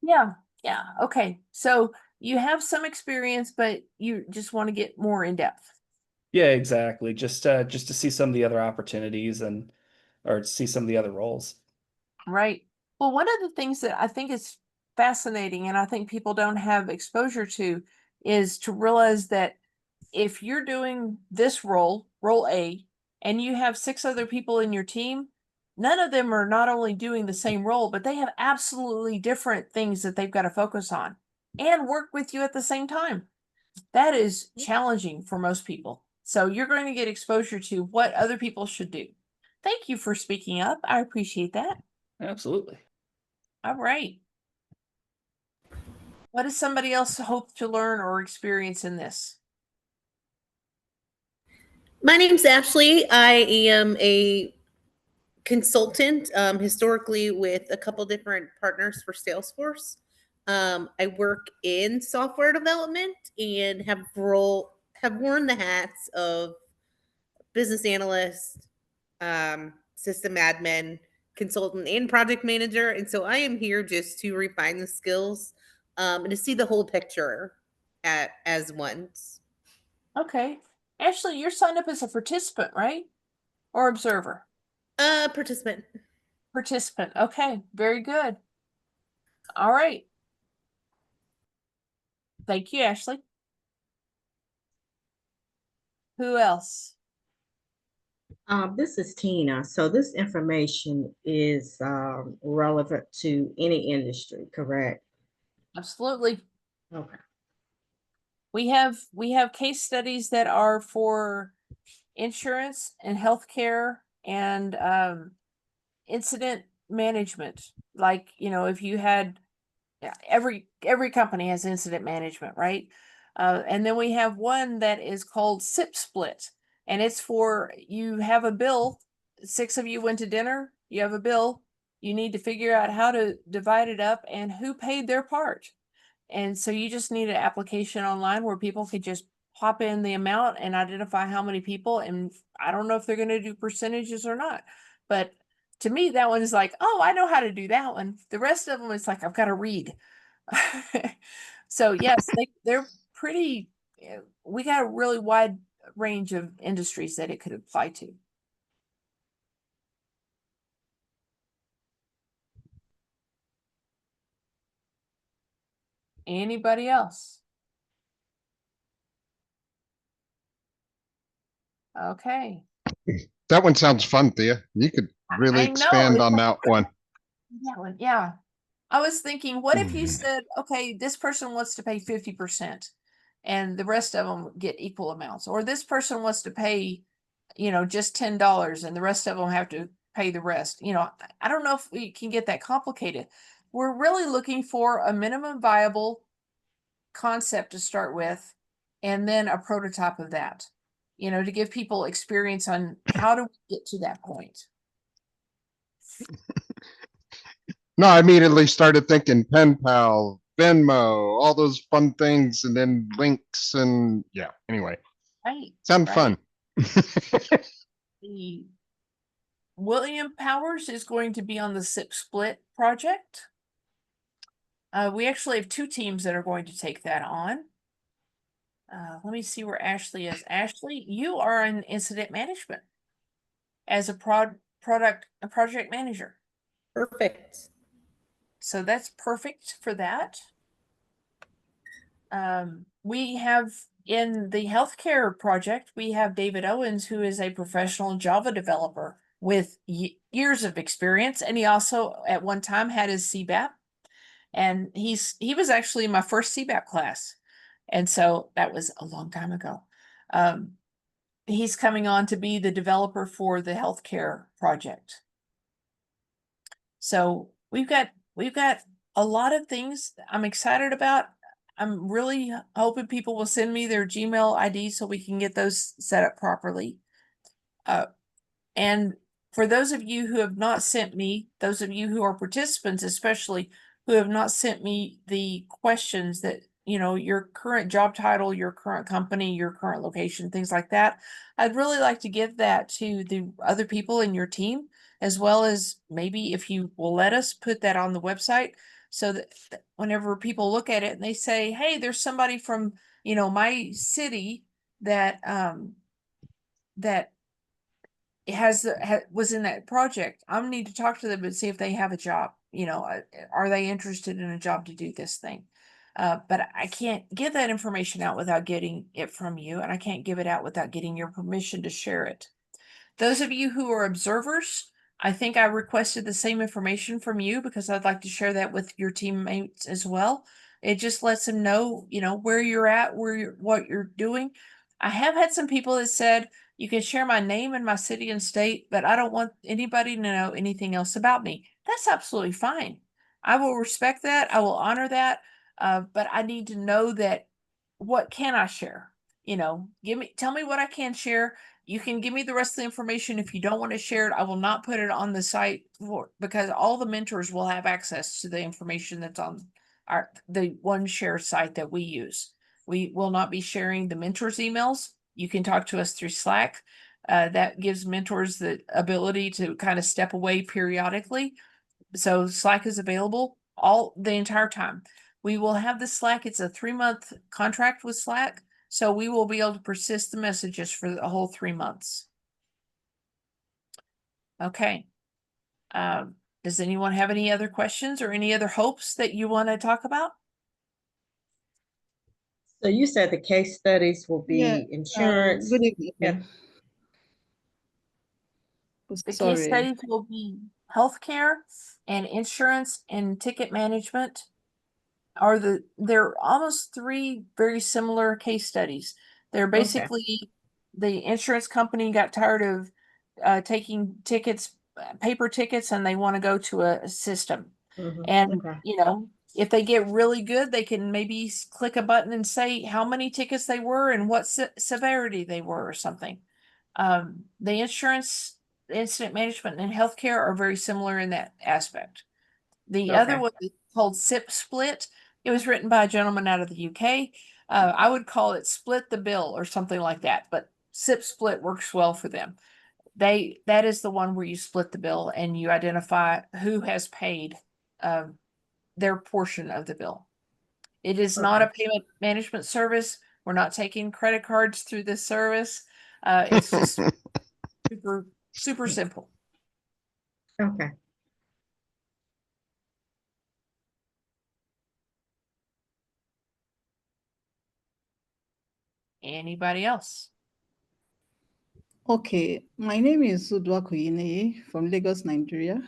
Speaker 1: Yeah, yeah. Okay. So you have some experience, but you just want to get more in depth.
Speaker 6: Yeah, exactly. Just to see some of the other opportunities or see some of the other roles.
Speaker 1: Right. Well, one of the things that I think is fascinating and I think people don't have exposure to is to realize that if you're doing this role A, and you have 6 other people in your team, none of them are not only doing the same role, but they have absolutely different things that they've got to focus on and work with you at the same time. That is challenging for most people. So you're going to get exposure to what other people should do. Thank you for speaking up. I appreciate that.
Speaker 6: Absolutely.
Speaker 1: All right. What does somebody else hope to learn or experience in this?
Speaker 7: My name's Ashley. I am a consultant, historically with a couple different partners for Salesforce. I work in software development and have worn the hats of business analyst, system admin, consultant, and project manager. And so I am here just to refine the skills and to see the whole picture as once.
Speaker 1: Okay. Ashley, you're signed up as a participant, right? Or observer?
Speaker 7: Participant.
Speaker 1: Participant. Okay. Very good. All right. Thank you, Ashley. Who else?
Speaker 4: This is Tina. So this information is relevant to any industry, correct?
Speaker 1: Absolutely.
Speaker 4: Okay.
Speaker 1: We have case studies that are for insurance and healthcare and incident management. Like, if you had every company has incident management, right? And then we have one that is called SIP split, and it's for you have a bill, 6 of you went to dinner, you have a bill, you need to figure out how to divide it up and who paid their part. And so you just need an application online where people could just pop in the amount and identify how many people. And I don't know if they're going to do percentages or not, but to me, that one is like, oh, I know how to do that one. The rest of them, it's like, I've got to read. So yes, they're pretty, we got a really wide range of industries that it could apply to. Anybody else? Okay.
Speaker 3: That one sounds fun, Thea. You could really
Speaker 1: I know,
Speaker 3: expand
Speaker 1: it's
Speaker 3: on
Speaker 1: like-
Speaker 3: that one.
Speaker 1: That one, yeah. I was thinking, what if you
Speaker 3: Mhm.
Speaker 1: said, okay, this person wants to pay 50% and the rest of them get equal amounts, or this person wants to pay, just $10 and the rest of them have to pay the rest. I don't know if we can get that complicated. We're really looking for a minimum viable concept to start with, and then a prototype of that, to give people experience on how do we get to that point.
Speaker 3: No, I immediately started thinking pen pal, Venmo, all those fun things, and then links and yeah. Anyway,
Speaker 1: Right.
Speaker 3: sound fun.
Speaker 1: The William Powers is going to be on the SIP split project. We actually have 2 teams that are going to take that on. Let me see where Ashley is. Ashley, you are in incident management as a project manager.
Speaker 7: Perfect.
Speaker 1: So that's perfect for that. We have in the healthcare project, we have David Owens, who is a professional Java developer with years of experience. And he also at one time had his CBAP. And he was actually in my first CBAP class. And so that was a long time ago. he's coming on to be the developer for the healthcare project. So we've got a lot of things I'm excited about. I'm really hoping people will send me their Gmail ID so we can get those set up properly. And for those of you who have not sent me, those of you who are participants, especially who have not sent me the questions that, you know, your current job title, your current company, your current location, things like that, I'd really like to give that to the other people in your team, as well as maybe if you will let us put that on the website so that whenever people look at it and they say, hey, there's somebody from, you know, my city that, that was in that project. I need to talk to them and see if they have a job. You know, are they interested in a job to do this thing? But I can't give that information out without getting it from you, and I can't give it out without getting your permission to share it. Those of you who are observers, I think I requested the same information from you because I'd like to share that with your teammates as well. It just lets them know, you know, where you're at, what you're doing. I have had some people that said, you can share my name and my city and state, but I don't want anybody to know anything else about me. That's absolutely fine. I will respect that. I will honor that. But I need to know that what can I share? You know, tell me what I can share. You can give me the rest of the information. If you don't want to share it, I will not put it on the site because all the mentors will have access to the information that's on the one share site that we use. We will not be sharing the mentors' emails. You can talk to us through Slack. That gives mentors the ability to kind of step away periodically. So Slack is available the entire time. We will have the Slack. It's a 3-month contract with Slack. So we will be able to persist the messages for the whole 3 months. Okay. Does anyone have any other questions or any other hopes that you want to talk about?
Speaker 4: So you said the case studies will be insurance.
Speaker 8: Good evening.
Speaker 4: Yeah.
Speaker 1: The case studies will be healthcare and insurance and ticket management. They're almost 3 very similar case studies. They're basically the insurance company got tired of taking tickets, paper tickets, and they want to go to a system. And you know, if they get really good, they can maybe click a button and say how many tickets they were and what severity they were or something. The insurance, incident management, and healthcare are very similar in that aspect. The other one is called SIP Split. It was written by a gentleman out of the UK. I would call it Split the Bill or something like that, but SIP Split works well for them. That is the one where you split the bill and you identify who has paid their portion of the bill. It is not a payment management service. We're not taking credit cards through this service. It's just super simple.
Speaker 4: Okay.
Speaker 1: Anybody else?
Speaker 8: Okay, my name is Udwakoyine from Lagos, Nigeria.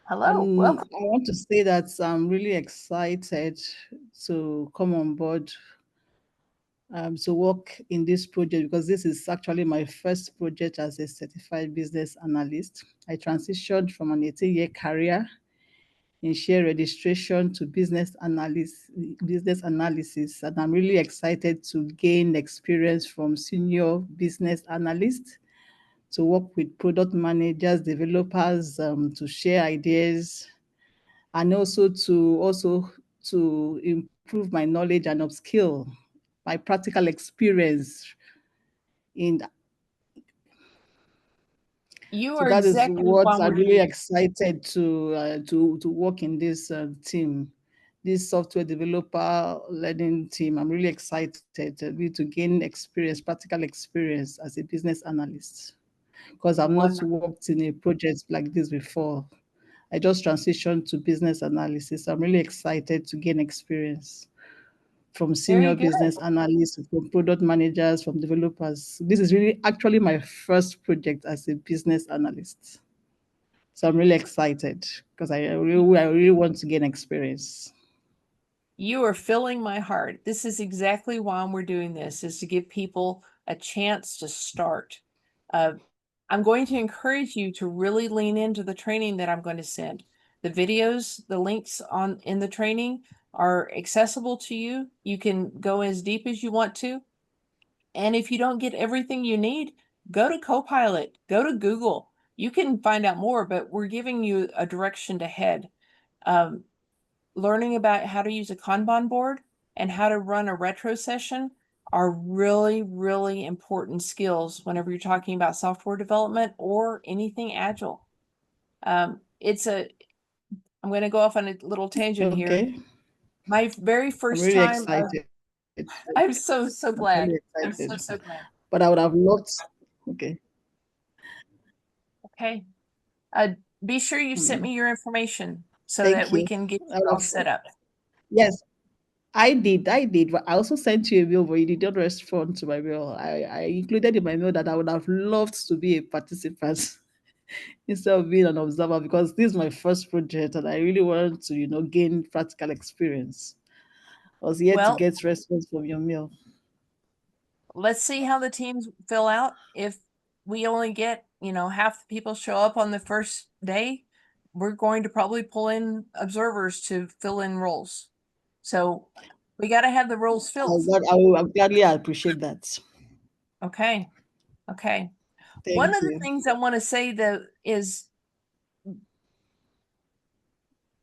Speaker 1: Hello, welcome.
Speaker 8: I want to say that I'm really excited to come on board to work in this project because this is actually my first project as a certified business analyst. I transitioned from an 18-year career in share registration to business analysis, and I'm really excited to gain experience from senior business analysts to work with product managers, developers, to share ideas, and also to improve my knowledge and upskill my practical experience in.
Speaker 1: You
Speaker 8: So
Speaker 1: are
Speaker 8: that is
Speaker 1: exactly
Speaker 8: what
Speaker 1: why
Speaker 8: I'm
Speaker 1: we're
Speaker 8: really
Speaker 1: here.
Speaker 8: excited to work in this team, this software developer learning team. I'm really excited to gain experience, practical experience as a business analyst, because I've not worked in a project like this before. I just transitioned to business analysis. I'm really excited to gain experience from senior business analysts, from product managers, from developers. This is really actually my first project as a business analyst. So I'm really excited because I really want to gain experience.
Speaker 1: You are filling my heart. This is exactly why we're doing this, is to give people a chance to start. I'm going to encourage you to really lean into the training that I'm going to send. The videos, the links in the training are accessible to you. You can go as deep as you want to. And if you don't get everything you need, go to Copilot, go to Google. You can find out more, but we're giving you a direction to head. Learning about how to use a Kanban board and how to run a retro session are really, really important skills whenever you're talking about software development or anything agile. I'm going to go off on a little tangent here.
Speaker 8: Okay.
Speaker 1: My very
Speaker 8: I'm
Speaker 1: first
Speaker 8: really
Speaker 1: time,
Speaker 8: excited.
Speaker 1: I'm so
Speaker 8: I'm
Speaker 1: glad.
Speaker 8: really
Speaker 1: I'm
Speaker 8: excited.
Speaker 1: so glad.
Speaker 8: But I would have loved. Okay.
Speaker 1: Okay. Be sure you sent me your information so
Speaker 8: Thank
Speaker 1: that we
Speaker 8: you.
Speaker 1: can get
Speaker 8: I
Speaker 1: you
Speaker 8: would
Speaker 1: all
Speaker 8: have-
Speaker 1: set up.
Speaker 8: Yes, I did. But I also sent you a mail, but you did not respond to my mail. I included in my mail that I would have loved to be a participant instead of being an observer, because this is my first project and I really wanted to, gain practical experience. I was yet to
Speaker 1: Well,
Speaker 8: get response from your mail.
Speaker 1: let's see how the teams fill out. If we only get, half the people show up on the first day, we're going to probably pull in observers to fill in roles. So we got to have the roles filled.
Speaker 8: I will gladly appreciate that.
Speaker 1: Okay. Okay.
Speaker 8: Thank
Speaker 1: One of the
Speaker 8: you.
Speaker 1: things I want to say though is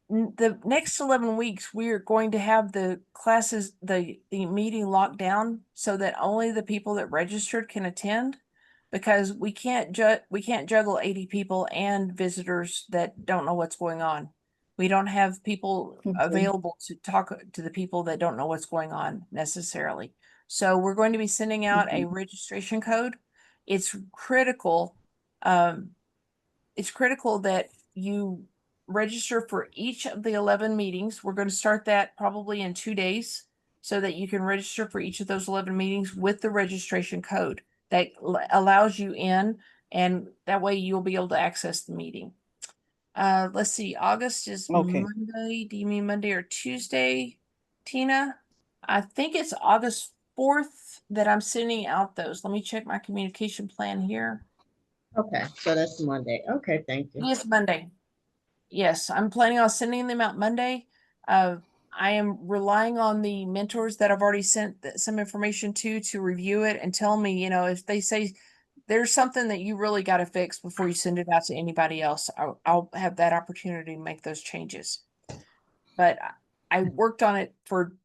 Speaker 1: the next 11 weeks, we are going to have the classes, the meeting locked down so that only the people that registered can attend, because we can't juggle 80 people and visitors that don't know what's going on. We don't have people
Speaker 8: Okay.
Speaker 1: available to talk to the people that don't know what's going on necessarily. So we're going to be sending out a registration code. It's critical. It's critical that you register for each of the 11 meetings. We're going to start that probably in 2 days so that you can register for each of those 11 meetings with the registration code that allows you in, and that way you'll be able to access the meeting. Let's see, August is
Speaker 8: Okay.
Speaker 1: Monday. Do you mean Monday or Tuesday, Tina? I think it's August 4th that I'm sending out those. Let me check my communication plan here.
Speaker 4: Okay, so that's Monday. Okay, thank you.
Speaker 1: Yes, Monday. Yes, I'm planning on sending them out Monday. I am relying on the mentors that I've already sent some information to review it and tell me, if they say there's something that you really got to fix before you send it out to anybody else, I'll have that opportunity to make those changes. But I worked on it for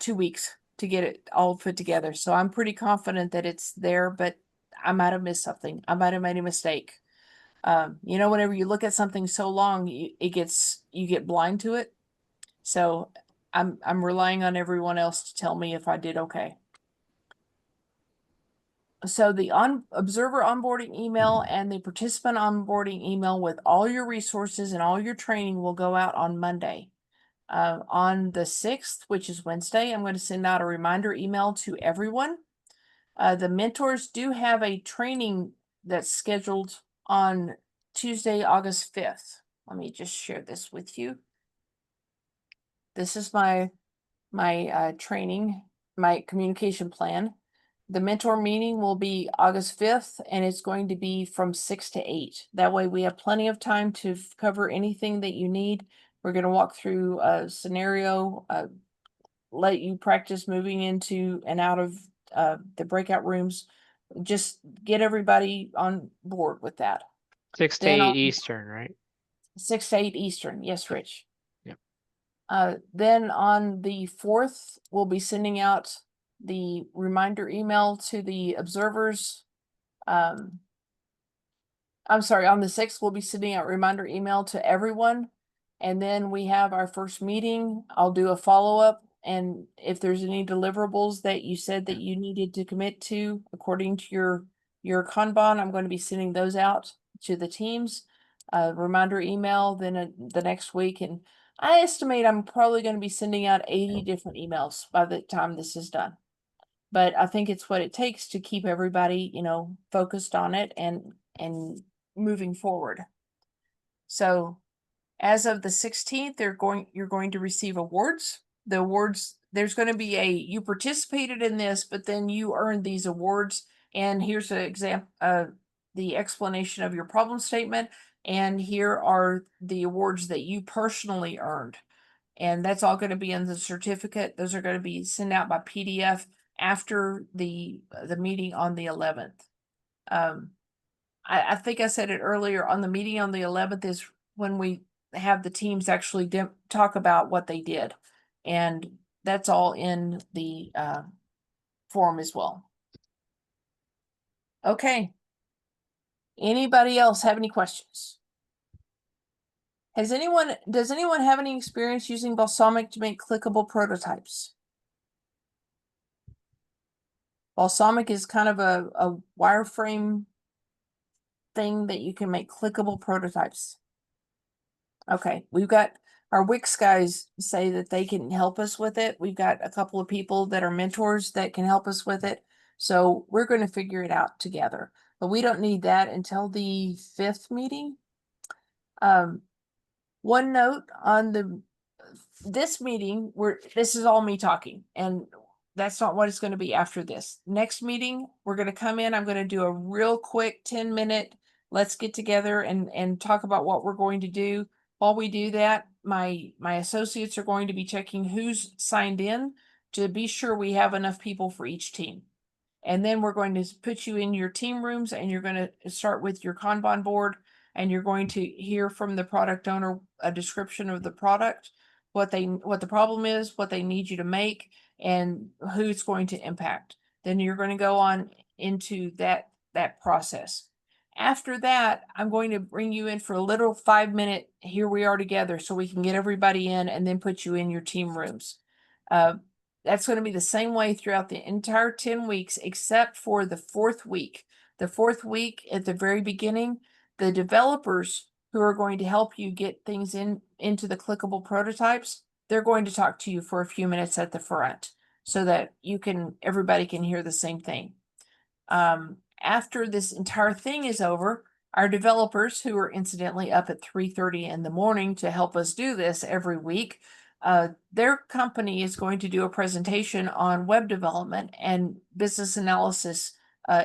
Speaker 1: 2 weeks to get it all put together. So I'm pretty confident that it's there, but I might have missed something. I might have made a mistake. Whenever you look at something so long, you get blind to it. So I'm relying on everyone else to tell me if I did okay. So the observer onboarding email and the participant onboarding email with all your resources and all your training will go out on Monday. On the 6th, which is Wednesday, I'm going to send out a reminder email to everyone. The mentors do have a training that's scheduled on Tuesday, August 5th. Let me just share this with you. This is my training, my communication plan. The mentor meeting will be August 5th, and it's going to be from 6 to 8. That way we have plenty of time to cover anything that you need. We're going to walk through a scenario, let you practice moving into and out of the breakout rooms. Just get everybody on board with that.
Speaker 9: 6 to 8 Eastern, right?
Speaker 1: 6 to 8 Eastern. Yes, Rich.
Speaker 9: Yep.
Speaker 1: Then on the 4th, we'll be sending out the reminder email to the observers. I'm sorry, on the 6th, we'll be sending out reminder email to everyone. And then we have our first meeting. I'll do a follow-up. And if there's any deliverables that you said that you needed to commit to according to your Kanban, I'm going to be sending those out to the teams. Reminder email then the next week. And I estimate I'm probably going to be sending out 80 different emails by the time this is done. But I think it's what it takes to keep everybody, focused on it and moving forward. So as of the 16th, you're going to receive awards. The awards there's going to be you participated in this, but then you earned these awards. And here's an example, the explanation of your problem statement. And here are the awards that you personally earned. And that's all going to be in the certificate. Those are going to be sent out by PDF after the meeting on the 11th. I think I said it earlier, on the meeting on the 11th is when we have the teams actually talk about what they did. And that's all in the forum as well. Okay. Anybody else have any questions? Does anyone have any experience using Balsamiq to make clickable prototypes? Balsamiq is kind of a wireframe thing that you can make clickable prototypes. Okay, we've got our Wix guys say that they can help us with it. We've got a couple of people that are mentors that can help us with it. So we're going to figure it out together, but we don't need that until the 5th meeting. One note on this meeting, this is all me talking, and that's not what it's going to be after this. Next meeting, we're going to come in. I'm going to do a real quick 10-minute, let's get together and talk about what we're going to do. While we do that, my associates are going to be checking who's signed in to be sure we have enough people for each team. And then we're going to put you in your team rooms, and you're going to start with your Kanban board, and you're going to hear from the product owner a description of the product, what the problem is, what they need you to make, and who it's going to impact. Then you're going to go on into that process. After that, I'm going to bring you in for a little 5-minute, here we are together, so we can get everybody in and then put you in your team rooms. That's going to be the same way throughout the entire 10 weeks, except for the 4th week. The 4th week at the very beginning, the developers who are going to help you get things into the clickable prototypes, they're going to talk to you for a few minutes at the front so that everybody can hear the same thing. After this entire thing is over, our developers, who are incidentally up at 3:30 in the morning to help us do this every week, their company is going to do a presentation on web development and business analysis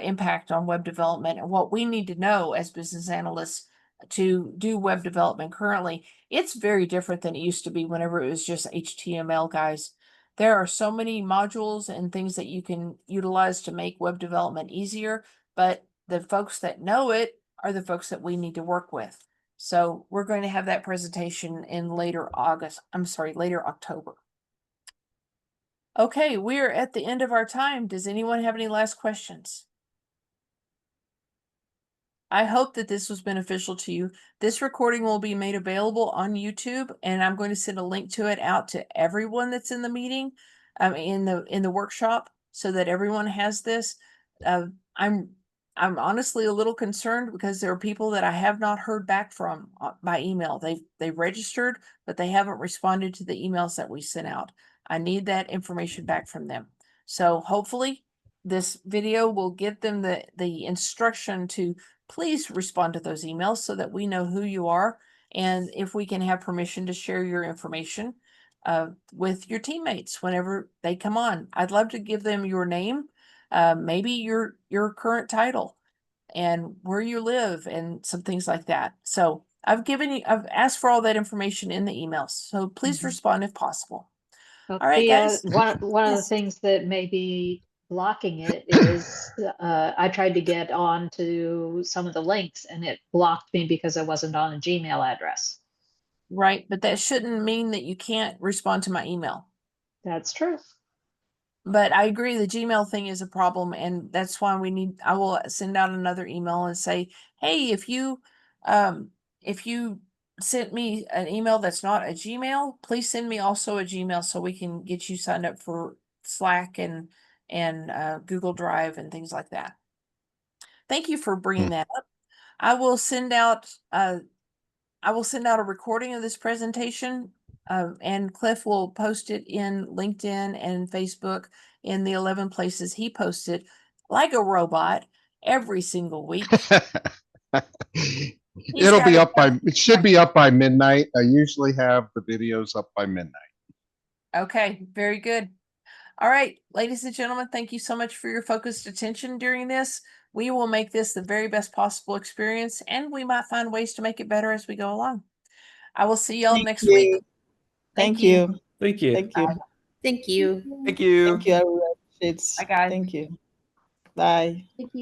Speaker 1: impact on web development and what we need to know as business analysts to do web development currently. It's very different than it used to be whenever it was just HTML, guys. There are so many modules and things that you can utilize to make web development easier, but the folks that know it are the folks that we need to work with. So we're going to have that presentation in later October. Okay, we're at the end of our time. Does anyone have any last questions? I hope that this was beneficial to you. This recording will be made available on YouTube, and I'm going to send a link to it out to everyone that's in the meeting, in the workshop, so that everyone has this. I'm honestly a little concerned because there are people that I have not heard back from by email. They've registered, but they haven't responded to the emails that we sent out. I need that information back from them. So hopefully this video will give them the instruction to please respond to those emails so that we know who you are, and if we can have permission to share your information with your teammates whenever they come on. I'd love to give them your name, maybe your current title and where you live and some things like that. So I've asked for all that information in the emails, so please respond if possible.
Speaker 10: Well,
Speaker 1: All right,
Speaker 10: Thea,
Speaker 1: guys.
Speaker 10: one of the
Speaker 1: Yes.
Speaker 10: things that may be blocking it is I tried to get on to some of the links and it blocked me because I wasn't on a Gmail address.
Speaker 1: Right, but that shouldn't mean that you can't respond to my email.
Speaker 10: That's true.
Speaker 1: But I agree, the Gmail thing is a problem, and that's why I will send out another email and say, hey, if you sent me an email that's not a Gmail, please send me also a Gmail so we can get you signed up for Slack and Google Drive and things like that. Thank you for bringing that up. I will send out a recording of this presentation, and Cliff will post it in LinkedIn and Facebook in the 11 places he posted like a robot every single week.
Speaker 3: It should be up by midnight. I usually have the videos up by midnight.
Speaker 1: Okay, very good. All right, ladies and gentlemen, thank you so much for your focused attention during this. We will make this the very best possible experience, and we might find ways to make it better as we go along. I will see y'all next week.
Speaker 8: Thank you.
Speaker 6: Thank you.
Speaker 8: Thank you.
Speaker 7: Thank you.
Speaker 11: Thank you.
Speaker 8: Thank you. I really appreciate it.
Speaker 1: Bye, guys.
Speaker 8: Thank you. Bye.
Speaker 2: Thank you.